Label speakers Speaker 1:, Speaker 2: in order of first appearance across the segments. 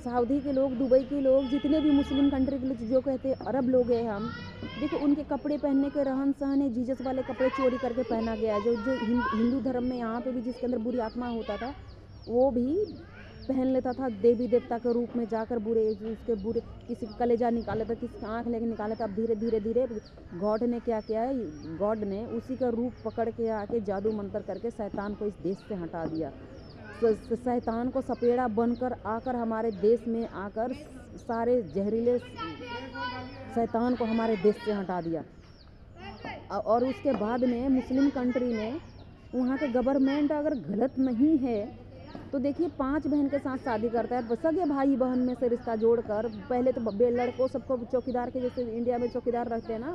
Speaker 1: Saudi के लोग, Dubai के लोग, जितने भी मुस्लिम कंट्री के लोग जो कहते हैं अरब लोग हैं हम, देखो उनके कपड़े पहनने के रहन-सहन है, जीसस वाले कपड़े चोरी करके पहना गया है। जो जो हिंदू धर्म में यहाँ पे भी जिसके अंदर बुरी आत्मा होता था, वो भी पहन लेता था देवी देवता के रूप में जाकर उसके बुरे किसी का कलेजा निकाल लेता, किसी की आँख लेके निकाल लेता। अब धीरे गॉड ने क्या किया है, गॉड ने उसी का रूप पकड़ के आके जादू मंत्र करके शैतान को इस देश से हटा दिया। शैतान को सपेड़ा बनकर आकर हमारे देश में आकर सारे जहरीले शैतान को हमारे देश से हटा दिया। और उसके बाद में मुस्लिम कंट्री में वहाँ के गवर्नमेंट अगर गलत नहीं है तो देखिए 5 बहन के साथ शादी करता है, सगे भाई बहन में से रिश्ता जोड़कर। पहले तो लड़कों सबको चौकीदार के जैसे इंडिया में चौकीदार रखते हैं ना,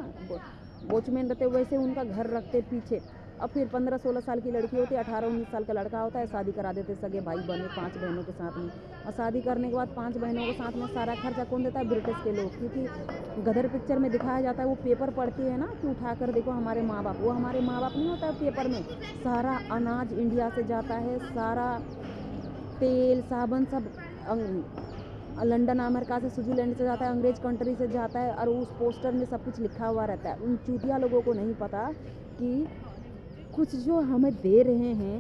Speaker 1: वॉचमैन रहते, वैसे उनका घर रखते पीछे। अब फिर 15-16 साल की लड़की होती है, 18-19 साल का लड़का होता है, शादी करा देते सगे भाई बहन में 5 बहनों के साथ में। और शादी करने के बाद 5 बहनों के साथ में सारा खर्चा कौन देता है? ब्रिटिश के लोग। क्योंकि गदर पिक्चर में दिखाया जाता है, वो पेपर पढ़ती है ना कि उठा कर देखो हमारे माँ बाप, वो हमारे माँ बाप नहीं होता है पेपर में। सारा अनाज इंडिया से जाता है, सारा तेल साबुन सब लंदन अमेरिका से स्विट्जरलैंड से जाता है, अंग्रेज कंट्री से जाता है। और उस पोस्टर में सब कुछ लिखा हुआ रहता है। उन चूतिया लोगों को नहीं पता कि कुछ जो हमें दे रहे हैं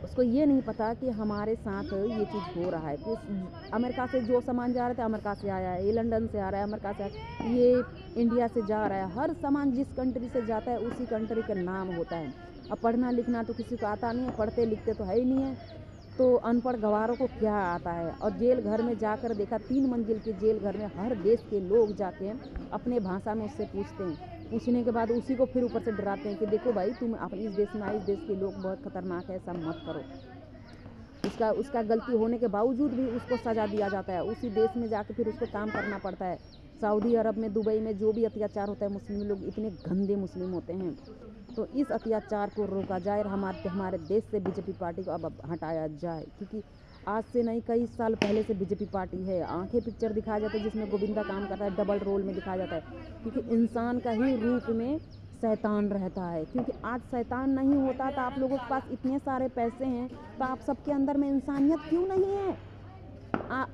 Speaker 1: उसको ये नहीं पता कि हमारे साथ ये चीज़ हो रहा है। कि अमेरिका से जो सामान जा रहा था अमेरिका से आया है, ये लंदन से आ रहा है, अमेरिका से ये इंडिया से जा रहा है। हर सामान जिस कंट्री से जाता है उसी कंट्री का नाम होता है। अब पढ़ना लिखना तो किसी को आता नहीं है, पढ़ते लिखते तो है ही नहीं है, तो अनपढ़ गवारों को क्या आता है। और जेल घर में जाकर देखा, 3 मंजिल के जेल घर में हर देश के लोग जाके अपने भाषा में उससे पूछते हैं। पूछने के बाद उसी को फिर ऊपर से डराते हैं कि देखो भाई तुम अपने इस देश में आए, इस देश के लोग बहुत खतरनाक है, ऐसा मत करो। उसका गलती होने के बावजूद भी उसको सज़ा दिया जाता है। उसी देश में जाके फिर उसको काम करना पड़ता है। सऊदी अरब में, दुबई में जो भी अत्याचार होता है, मुस्लिम लोग इतने गंदे मुस्लिम होते हैं। तो इस अत्याचार को रोका जाए और हमारे देश से बीजेपी पार्टी को अब हटाया जाए। क्योंकि आज से नहीं, कई साल पहले से बीजेपी पार्टी है। आंखें पिक्चर दिखाया जाता है जिसमें गोविंदा काम करता है, डबल रोल में दिखाया जाता है। क्योंकि इंसान का ही रूप में शैतान रहता है। क्योंकि आज शैतान नहीं होता तो आप लोगों के पास इतने सारे पैसे हैं तो आप सबके अंदर में इंसानियत क्यों नहीं है?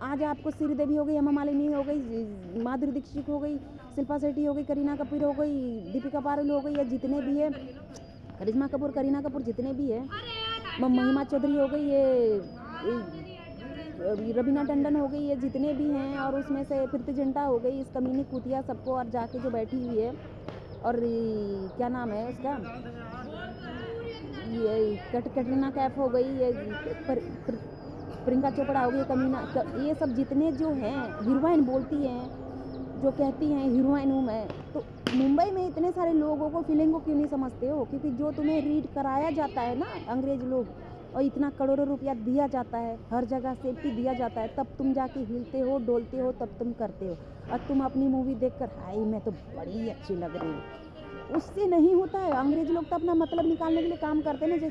Speaker 1: आज आपको श्रीदेवी हो गई, हेमा मालिनी हो गई, माधुरी दीक्षित हो गई, शिल्पा शेट्टी हो गई, करीना कपूर हो गई, दीपिका पारुल हो गई, या जितने भी है, करिश्मा कपूर, करीना कपूर, जितने भी है, महिमा चौधरी हो गई, ये रवीना टंडन हो गई, ये जितने भी हैं। और उसमें से प्रीति जिंटा हो गई, इस कमीनी कुतिया सबको और जाके जो बैठी हुई है। और क्या नाम है उसका, ये कटरीना कैफ हो गई, ये प्रियंका चोपड़ा हो गई, कमीना, ये सब जितने जो हैं हीरोइन बोलती हैं, जो कहती हैं हीरोइन हूँ मैं। तो मुंबई में इतने सारे लोगों को फीलिंग को क्यों नहीं समझते हो? क्योंकि जो तुम्हें रीड कराया जाता है ना अंग्रेज लोग, और इतना करोड़ों रुपया दिया जाता है, हर जगह सेफ्टी दिया जाता है, तब तुम जाके हिलते हो, डोलते हो, तब तुम करते हो। और तुम अपनी मूवी देखकर हाय मैं तो बड़ी अच्छी लग रही हूँ, उससे नहीं होता है। अंग्रेज लोग तो अपना मतलब निकालने के लिए काम करते हैं ना।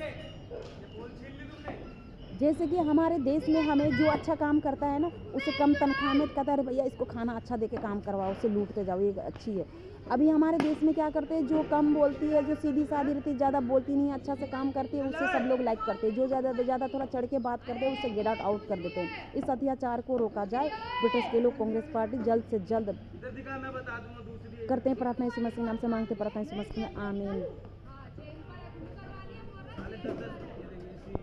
Speaker 1: जैसे कि हमारे देश में हमें जो अच्छा काम करता है ना उसे कम तनख्वाह में कहता है भैया इसको खाना अच्छा दे के काम करवाओ, उससे लूटते जाओ, ये अच्छी है। अभी हमारे देश में क्या करते हैं, जो कम बोलती है, जो सीधी सादी रहती है, ज़्यादा बोलती नहीं, अच्छा से काम करती है, उससे सब लोग लाइक करते हैं। जो ज़्यादा थोड़ा चढ़ के बात करते हैं उससे गेट आउट कर देते हैं। इस अत्याचार को रोका जाए। ब्रिटिश के लोग, कांग्रेस पार्टी जल्द से जल्द करते हैं प्रार्थना, यीशु मसीह नाम से मांगते प्रार्थना, यीशु मसीह आमीन।